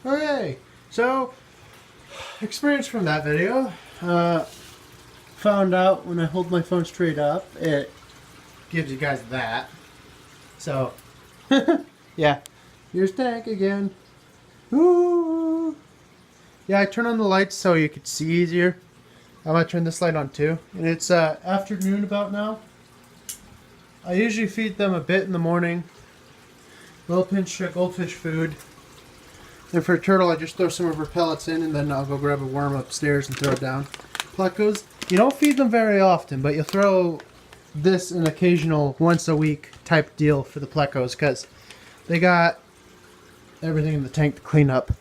Okay, so experience from that video. Found out when I hold my phone straight up, it gives you guys that. So, yeah, here's Tank again. Ooh. Yeah, I turn on the lights so you could see easier. I'm gonna turn this light on too. And it's afternoon about now. I usually feed them a bit in the morning. Little pinch of goldfish food. And for a turtle, I just throw some of her pellets in, and then I'll go grab a worm upstairs and throw it down. Plecos, you don't feed them very often, but you'll throw this an occasional once a week type deal for the plecos because they got everything in the tank to clean up.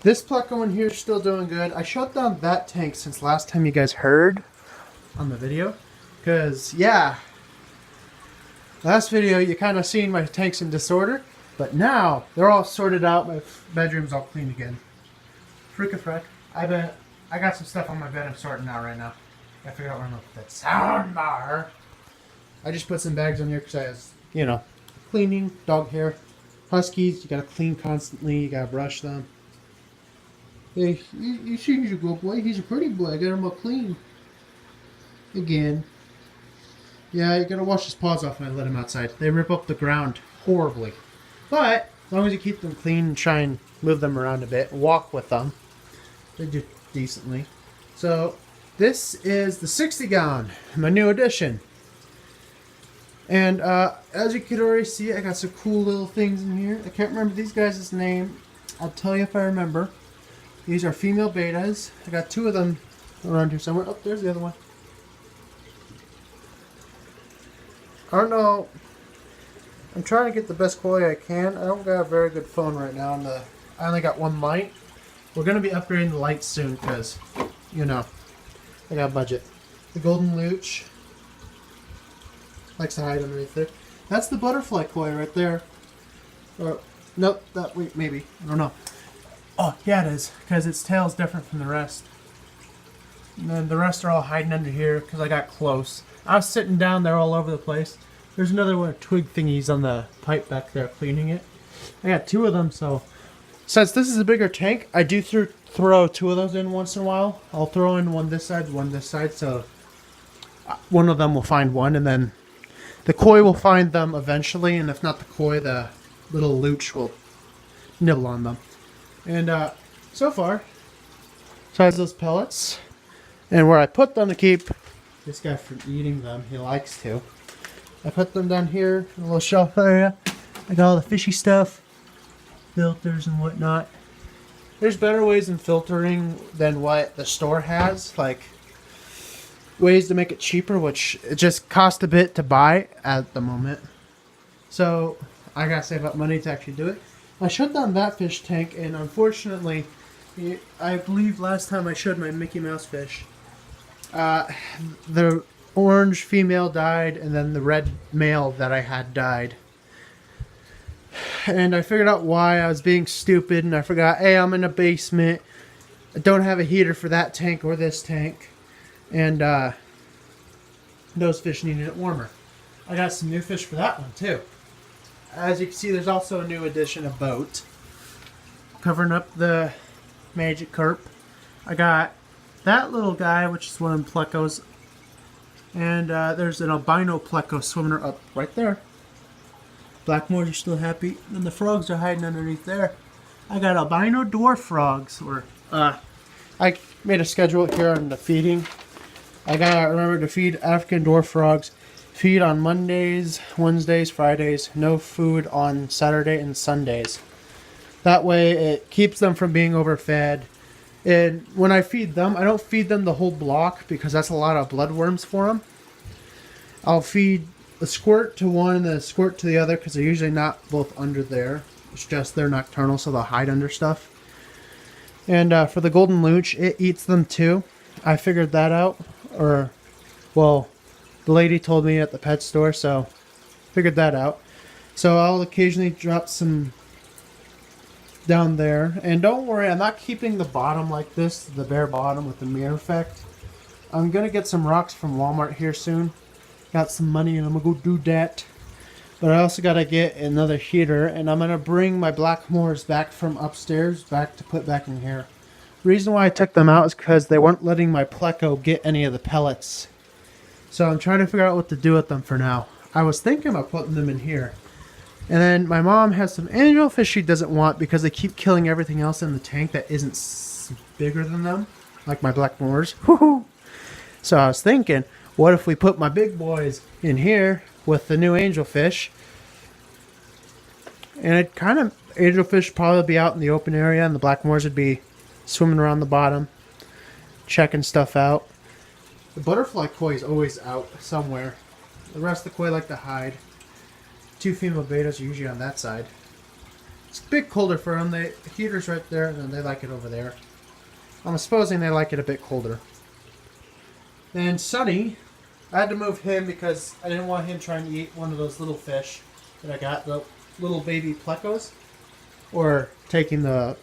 This pleco in here is still doing good. I shut down that tank since last time you guys heard on the video because, yeah, last video you kind of seen my tanks in disorder, but now they're all sorted out. My bedroom's all clean again. Freak-a-freck. I got some stuff on my bed I'm sorting out right now. I figured out where I'm going to put that sound bar. I just put some bags on here because I was, you know, cleaning, dog hair. Huskies, you gotta clean constantly, you gotta brush them. Hey, you see he's a good boy, he's a pretty boy, I got him all clean. Again. Yeah, you gotta wash his paws off when I let him outside. They rip up the ground horribly. But, as long as you keep them clean and try and move them around a bit, walk with them, they do decently. So, this is the 60 gallon, my new addition. And as you could already see, I got some cool little things in here. I can't remember these guys' name. I'll tell you if I remember. These are female betas. I got two of them around here somewhere. Oh, there's the other one. I don't know. I'm trying to get the best quality I can. I don't got a very good phone right now. And I only got one light. We're going to be upgrading the lights soon because, you know, I got a budget. The Golden Looch. Likes to hide underneath there. That's the butterfly koi right there. Or, nope, wait, maybe. I don't know. Oh, yeah, it is. Because its tail's different from the rest. And then the rest are all hiding under here because I got close. I was sitting down there all over the place. There's another one, twig thingies on the pipe back there cleaning it. I got two of them, so since this is a bigger tank, I do throw two of those in once in a while. I'll throw in one this side, so one of them will find one, and then the koi will find them eventually, and if not the koi, the little looch will nibble on them. And so far, besides those pellets, and where I put them to keep this guy from eating them, he likes to. I put them down here in a little shelf area. I got all the fishy stuff, filters and whatnot. There's better ways in filtering than what the store has, like ways to make it cheaper, which it just costs a bit to buy at the moment. So I gotta save up money to actually do it. I shut down that fish tank, and unfortunately, I believe last time I showed my Mickey Mouse fish, the orange female died, and then the red male that I had died. And I figured out why. I was being stupid, and I forgot, hey, I'm in a basement. I don't have a heater for that tank or this tank. And those fish needed it warmer. I got some new fish for that one too. As you can see, there's also a new addition, a boat. Covering up the magic carp. I got that little guy, which is one of the plecos. And there's an albino pleco swimming up right there. Blackmores are still happy. And the frogs are hiding underneath there. I got albino dwarf frogs. I made a schedule here on the feeding. I gotta remember to feed African dwarf frogs. Feed on Mondays, Wednesdays, Fridays. No food on Saturday and Sundays. That way it keeps them from being overfed. And when I feed them, I don't feed them the whole block because that's a lot of bloodworms for them. I'll feed a squirt to one and then a squirt to the other because they're usually not both under there. It's just they're nocturnal, so they'll hide under stuff. And for the Golden Looch, it eats them too. I figured that out. Or, well, the lady told me at the pet store, so figured that out. So I'll occasionally drop some down there. And don't worry, I'm not keeping the bottom like this, the bare bottom with the mirror effect. I'm going to get some rocks from Walmart here soon. Got some money and I'm going to go do that. But I also got to get another heater, and I'm going to bring my Blackmores back from upstairs back to put back in here. The reason why I took them out is because they weren't letting my Pleco get any of the pellets. So I'm trying to figure out what to do with them for now. I was thinking about putting them in here. And then my mom has some angelfish she doesn't want because they keep killing everything else in the tank that isn't bigger than them, like my Blackmores. Woohoo! So I was thinking, what if we put my big boys in here with the new angelfish? And it kind of, angelfish probably be out in the open area, and the Blackmores would be swimming around the bottom, checking stuff out. The butterfly koi is always out somewhere. The rest of the koi like to hide. 2 female betas are usually on that side. It's a bit colder for them. The heater's right there, and they like it over there. I'm supposing they like it a bit colder. Then Sunny, I had to move him because I didn't want him trying to eat one of those little fish that I got, the little baby plecos. Or taking the...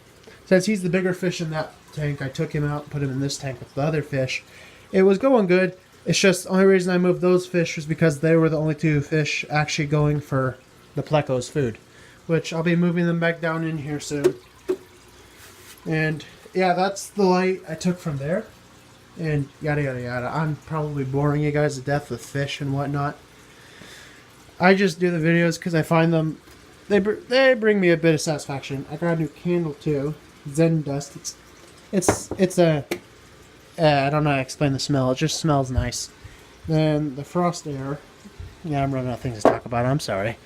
Since he's the bigger fish in that tank, I took him out and put him in this tank with the other fish. It was going good. It's just the only reason I moved those fish was because they were the only 2 fish actually going for the Pleco's food. Which I'll be moving them back down in here soon. And yeah, that's the light I took from there. And yada yada yada. I'm probably boring you guys to death with fish and whatnot. I just do the videos because I find them, they bring me a bit of satisfaction. I got a new candle too, Zen Dust. It's a I don't know how to explain the smell. It just smells nice. Then the Frost Air. Yeah, I'm running out of things to talk about. I'm sorry.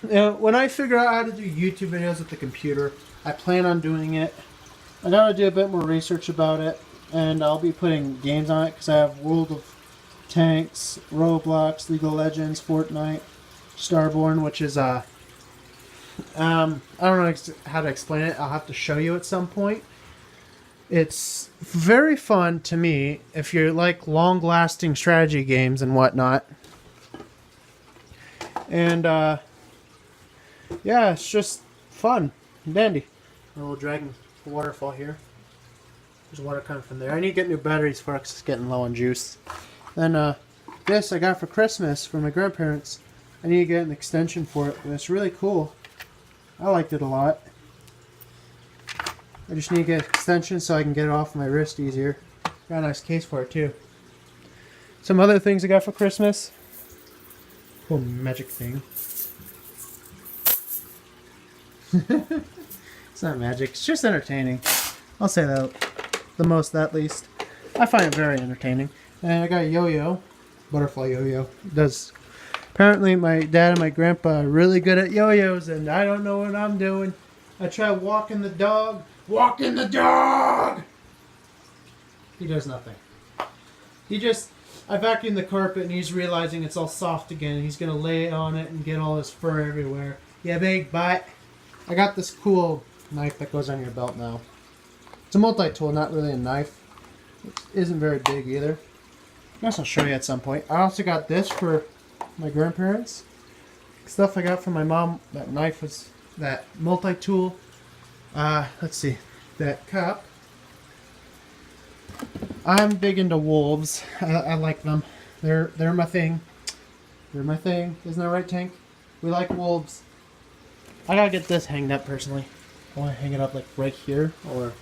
When I figure out how to do YouTube videos with the computer, I plan on doing it. I gotta do a bit more research about it, and I'll be putting games on it because I have World of Tanks, Roblox, League of Legends, Fortnite, Starborn, which is I don't know how to explain it. I'll have to show you at some point. It's very fun to me if you like long-lasting strategy games and whatnot. And yeah, it's just fun, dandy. A little dragon waterfall here. There's water coming from there. I need to get new batteries for it because it's getting low on juice. Then this I got for Christmas from my grandparents. I need to get an extension for it, but it's really cool. I liked it a lot. I just need to get an extension so I can get it off my wrist easier. Got a nice case for it too. Some other things I got for Christmas. Cool magic thing. It's not magic, it's just entertaining. I'll say that the most, at least. I find it very entertaining. And I got a yo-yo, butterfly yo-yo. Does apparently my dad and my grandpa are really good at yo-yos, and I don't know what I'm doing. I try walking the dog. Walking the dog! He does nothing. I vacuumed the carpet and he's realizing it's all soft again and he's gonna lay on it and get all his fur everywhere. Yeah, big butt. I got this cool knife that goes on your belt now. It's a multi-tool, not really a knife. It isn't very big either. I guess I'll show you at some point. I also got this for my grandparents. Stuff I got from my mom. That knife was that multi-tool. Let's see. That cup. I'm big into wolves. I like them. They're my thing. They're my thing. Isn't that right, Tank? We like wolves. I gotta get this hanged up personally. I want to hang it up like right here or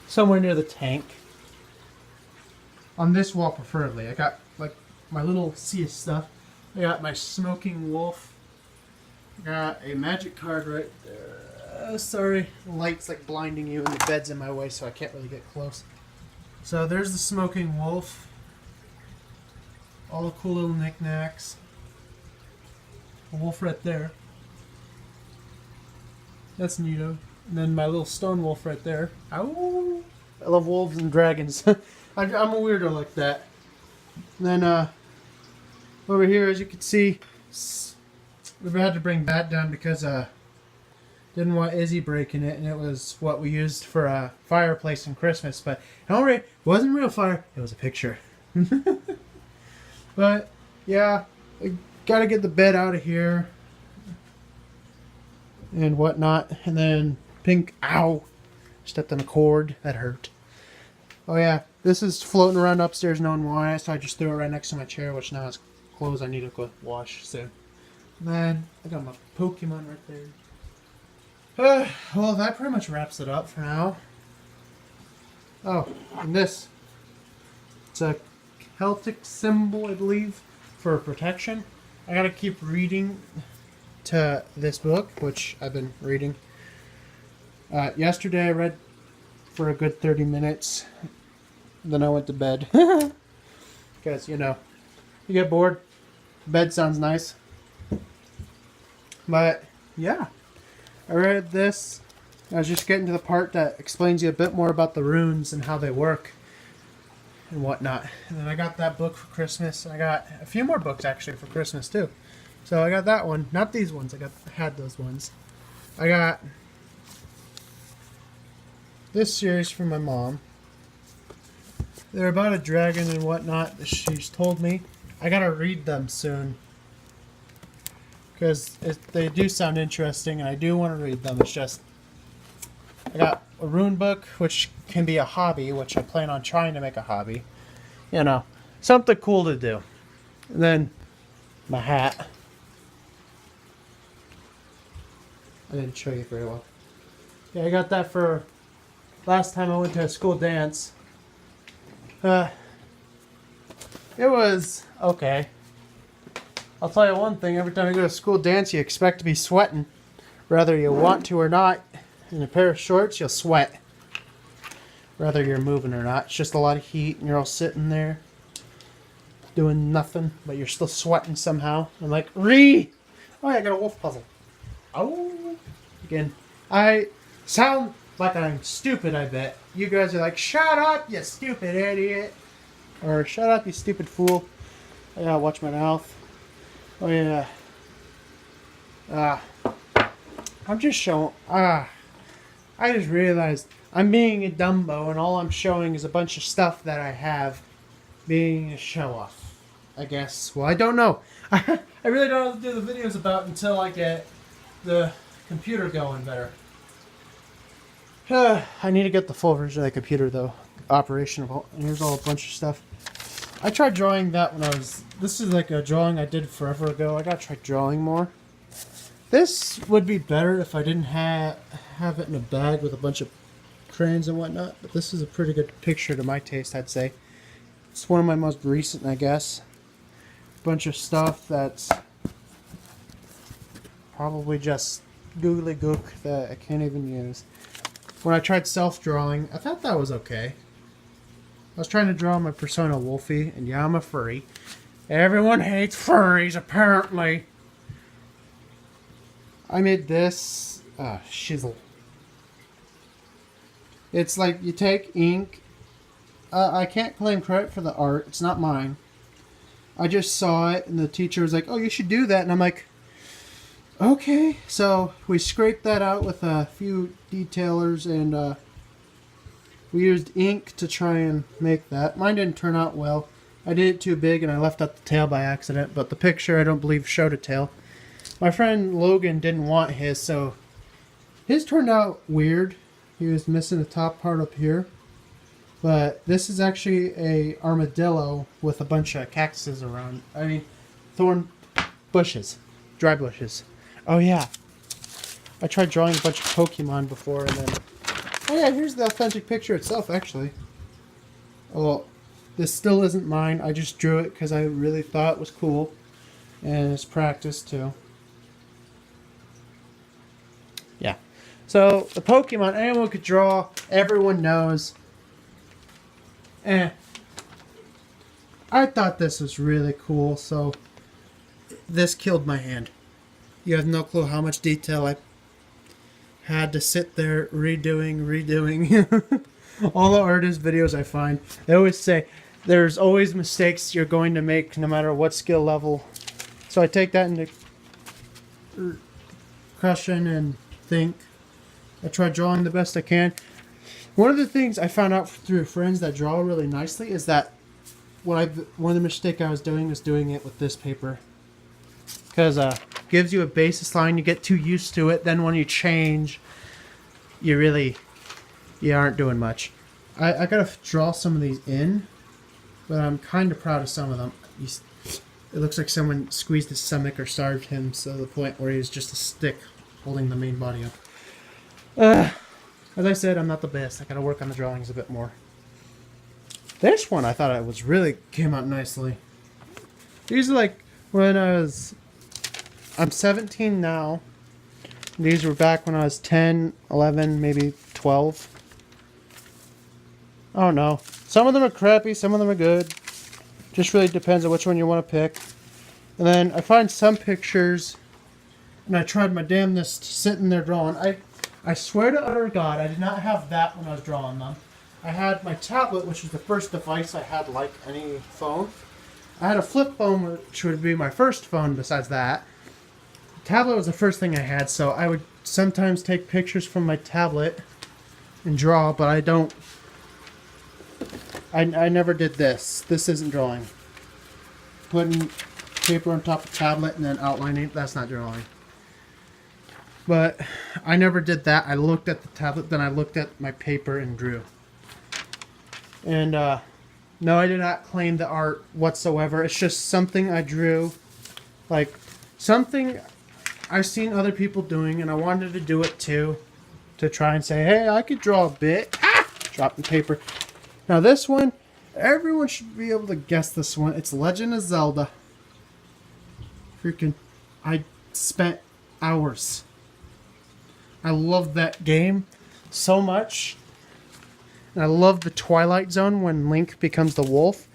somewhere near the tank. On this wall preferably. I got like my little sea of stuff. I got my smoking wolf. Got a magic card right there. Sorry, the light's like blinding you and the bed's in my way so I can't really get close. So there's the smoking wolf. All the cool little knickknacks. A wolf right there. That's neato. And then my little stone wolf right there. Ow! I love wolves and dragons. I'm a weirdo like that. And then over here, as you can see, we've had to bring that down because didn't want Izzy breaking it, and it was what we used for a fireplace in Christmas. But don't worry, it wasn't real fire. It was a picture. But yeah, I gotta get the bed out of here and whatnot. And then pink. Ow! Stepped on a cord. That hurt. Oh yeah, this is floating around upstairs, knowing why. So I just threw it right next to my chair, which now is clothes I need to go wash soon. Man, I got my Pokemon right there. Well, that pretty much wraps it up for now. Oh, and this. It's a Celtic symbol, I believe, for protection. I gotta keep reading to this book, which I've been reading. Yesterday I read for a good 30 minutes. Then I went to bed. Because, you know, you get bored. Bed sounds nice. But, yeah. I read this. I was just getting to the part that explains you a bit more about the runes and how they work and whatnot. And then I got that book for Christmas. I got a few more books actually for Christmas too. So I got that one. Not these ones. I had those ones. I got this series from my mom. They're about a dragon and whatnot. She's told me. I gotta read them soon. Because they do sound interesting and I do want to read them. It's just, I got a rune book, which can be a hobby, which I plan on trying to make a hobby. You know, something cool to do. And then, my hat. I didn't show you very well. Yeah, I got that for last time I went to a school dance. It was okay. I'll tell you one thing, every time you go to a school dance, you expect to be sweating. Whether you want to or not. In a pair of shorts, you'll sweat. Whether you're moving or not. It's just a lot of heat, and you're all sitting there doing nothing, but you're still sweating somehow. I'm like, oh yeah, I got a wolf puzzle. Oh, again. I sound like I'm stupid, I bet. You guys are like, shut up, you stupid idiot. Or, shut up, you stupid fool. I gotta watch my mouth. Oh yeah. I'm just showing. I just realized I'm being a Dumbo, and all I'm showing is a bunch of stuff that I have, being a show off. I guess. Well, I don't know. I really don't know what to do the videos about until I get the computer going better. I need to get the full version of the computer though, operational. And here's all a bunch of stuff. I tried drawing that when I was... This is like a drawing I did forever ago. I gotta try drawing more. This would be better if I didn't have it in a bag with a bunch of crayons and whatnot. But this is a pretty good picture to my taste, I'd say. It's one of my most recent, I guess. Bunch of stuff that's probably just googly gook that I can't even use. When I tried self-drawing, I thought that was okay. I was trying to draw my Persona Wolfie, and yeah, I'm a furry. Everyone hates furries, apparently. I made this shizzle. It's like you take ink. I can't claim credit for the art. It's not mine. I just saw it, and the teacher was like, oh, you should do that. And I'm like, okay. So we scraped that out with a few detailers, and we used ink to try and make that. Mine didn't turn out well. I did it too big and I left out the tail by accident, but the picture I don't believe showed a tail. My friend Logan didn't want his, so his turned out weird. He was missing the top part up here. But this is actually a armadillo with a bunch of cactuses around. I mean, thorn bushes. Dry bushes. Oh yeah. I tried drawing a bunch of Pokemon before and then... Oh yeah, here's the authentic picture itself, actually. Well, this still isn't mine. I just drew it because I really thought it was cool. And it's practice, too. Yeah. So, the Pokemon, anyone could draw. Everyone knows. I thought this was really cool, so... This killed my hand. You have no clue how much detail I had to sit there redoing. All the artist videos I find, they always say there's always mistakes you're going to make no matter what skill level. So I take that into question and think. I try drawing the best I can. One of the things I found out through friends that draw really nicely is that one of the mistake I was doing it with this paper. Because gives you a basis line, you get too used to it, then when you change, you aren't doing much. I gotta draw some of these in, but I'm kind of proud of some of them. It looks like someone squeezed his stomach or starved him to the point where he's just a stick holding the main body up. As I said, I'm not the best. I gotta work on the drawings a bit more. This one I thought it was really came out nicely. These are like when I'm 17 now. These were back when I was 10, 11, maybe 12. I don't know. Some of them are crappy, some of them are good. Just really depends on which one you want to pick. And then I find some pictures, and I tried my damnedest sitting there drawing. I swear to utter God, I did not have that when I was drawing them. I had my tablet, which was the first device I had like any phone. I had a flip phone, which would be my first phone besides that. The tablet was the first thing I had, so I would sometimes take pictures from my tablet and draw, but I don't... I never did this. This isn't drawing. Putting paper on top of the tablet and then outlining, that's not drawing. But I never did that. I looked at the tablet, then I looked at my paper and drew. And no, I did not claim the art whatsoever. It's just something I drew. Like, something I've seen other people doing, and I wanted to do it too. To try and say, hey, I could draw a bit. Drop the paper. Now this one, everyone should be able to guess this one. It's Legend of Zelda. Freaking, I spent hours. I love that game so much. And I love the Twilight Zone when Link becomes the wolf.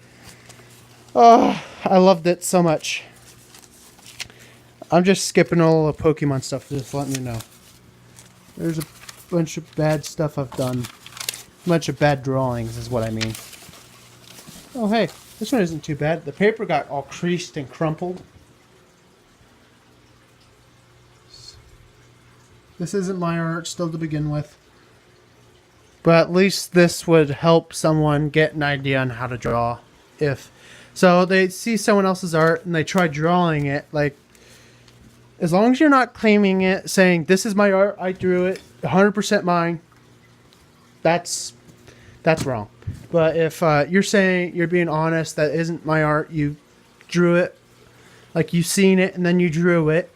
Oh, I loved it so much. I'm just skipping all the Pokemon stuff, just letting you know. There's a bunch of bad stuff I've done. A bunch of bad drawings is what I mean. Oh hey, this one isn't too bad. The paper got all creased and crumpled. This isn't my art still to begin with. But at least this would help someone get an idea on how to draw. So they see someone else's art and they try drawing it. Like, as long as you're not claiming it, saying, this is my art, I drew it, 100% mine. That's wrong. But if you're saying, you're being honest, that isn't my art, you drew it, like you've seen it and then you drew it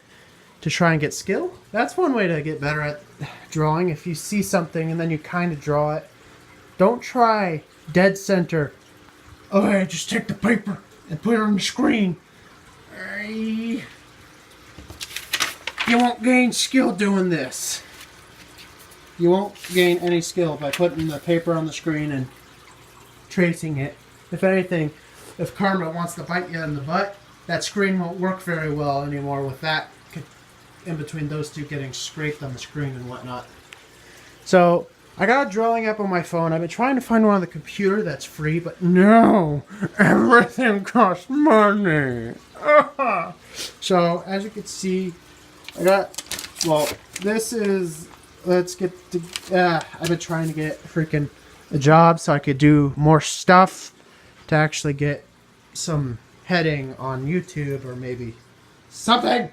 to try and get skill, that's one way to get better at drawing. If you see something and then you kind of draw it, don't try dead center. Oh, hey, just take the paper and put it on the screen. You won't gain skill doing this. You won't gain any skill by putting the paper on the screen and tracing it. If anything, if karma wants to bite you in the butt, that screen won't work very well anymore with that in between those two getting scraped on the screen and whatnot. So, I got a drawing app on my phone. I've been trying to find one on the computer that's free, but no! Everything costs money! So, as you can see, I got, well, this is, let's get to, I've been trying to get freaking a job so I could do more stuff to actually get some heading on YouTube or maybe something.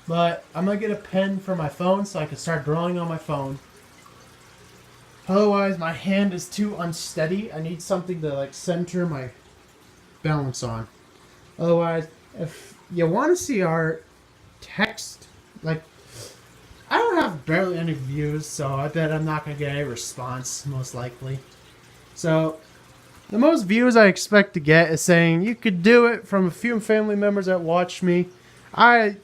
But I'm going to get a pen for my phone so I can start drawing on my phone. Otherwise, my hand is too unsteady. I need something to like center my balance on. Otherwise, if you want to see art, text, like, I don't have barely any views, so I bet I'm not going to get a response, most likely. So, the most views I expect to get is saying, you could do it, from a few family members that watch me. I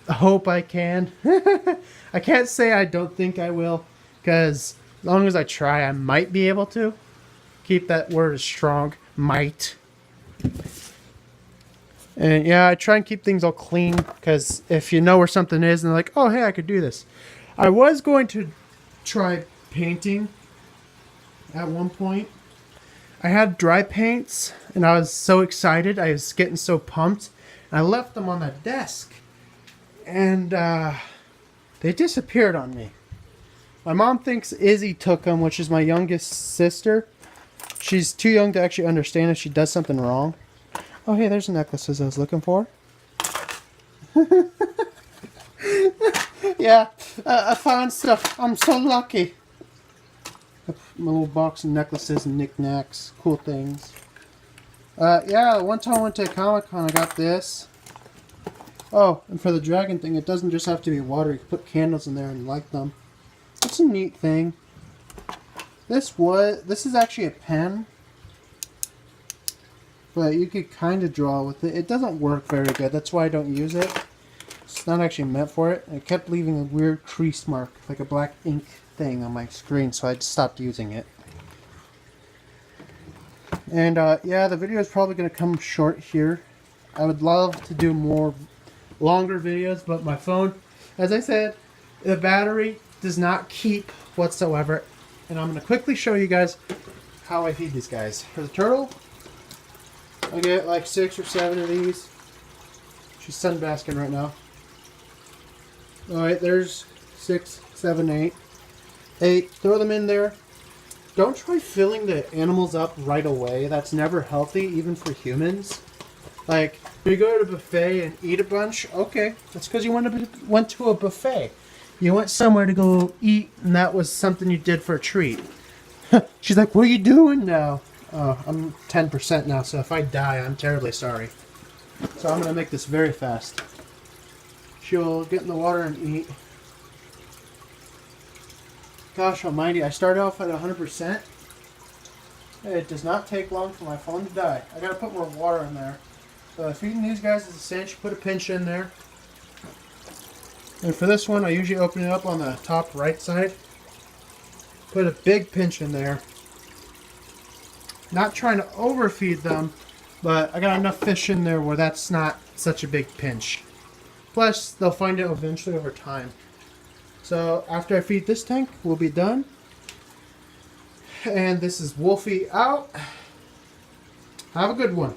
hope I can. I can't say I don't think I will, because as long as I try, I might be able to. Keep that word as strong. Might. And yeah, I try and keep things all clean, because if you know where something is and they're like, oh, hey, I could do this. I was going to try painting at one point. I had dry paints, and I was so excited. I was getting so pumped. And I left them on the desk. And they disappeared on me. My mom thinks Izzy took them, which is my youngest sister. She's too young to actually understand if she does something wrong. Oh, hey, there's the necklaces I was looking for. Yeah, I found stuff. I'm so lucky. My little box of necklaces and knickknacks. Cool things. Yeah, one time I went to Comic-Con, I got this. Oh, and for the dragon thing, it doesn't just have to be water. You can put candles in there and light them. It's a neat thing. This is actually a pen, but you could kind of draw with it. It doesn't work very good. That's why I don't use it. It's not actually meant for it. It kept leaving a weird crease mark, like a black ink thing on my screen, so I just stopped using it. And yeah, the video is probably going to come short here. I would love to do more longer videos, but my phone, as I said, the battery does not keep whatsoever. And I'm going to quickly show you guys how I feed these guys. For the turtle, I get like 6 or 7 of these. She's sunbasking right now. Alright, there's 6, 7, 8. 8. Throw them in there. Don't try filling the animals up right away. That's never healthy, even for humans. Like, you go to a buffet and eat a bunch, okay. That's because you went to a buffet. You went somewhere to go eat, and that was something you did for a treat. She's like, what are you doing now? Oh, I'm 10% now, so if I die, I'm terribly sorry. So I'm going to make this very fast. She'll get in the water and eat. Gosh almighty, I started off at 100%. It does not take long for my phone to die. I gotta put more water in there. Feeding these guys is a cinch. Put a pinch in there. And for this one, I usually open it up on the top right side. Put a big pinch in there. Not trying to overfeed them, but I got enough fish in there where that's not such a big pinch. Plus, they'll find it eventually over time. So after I feed this tank, we'll be done. And this is Wolfie out. Have a good one.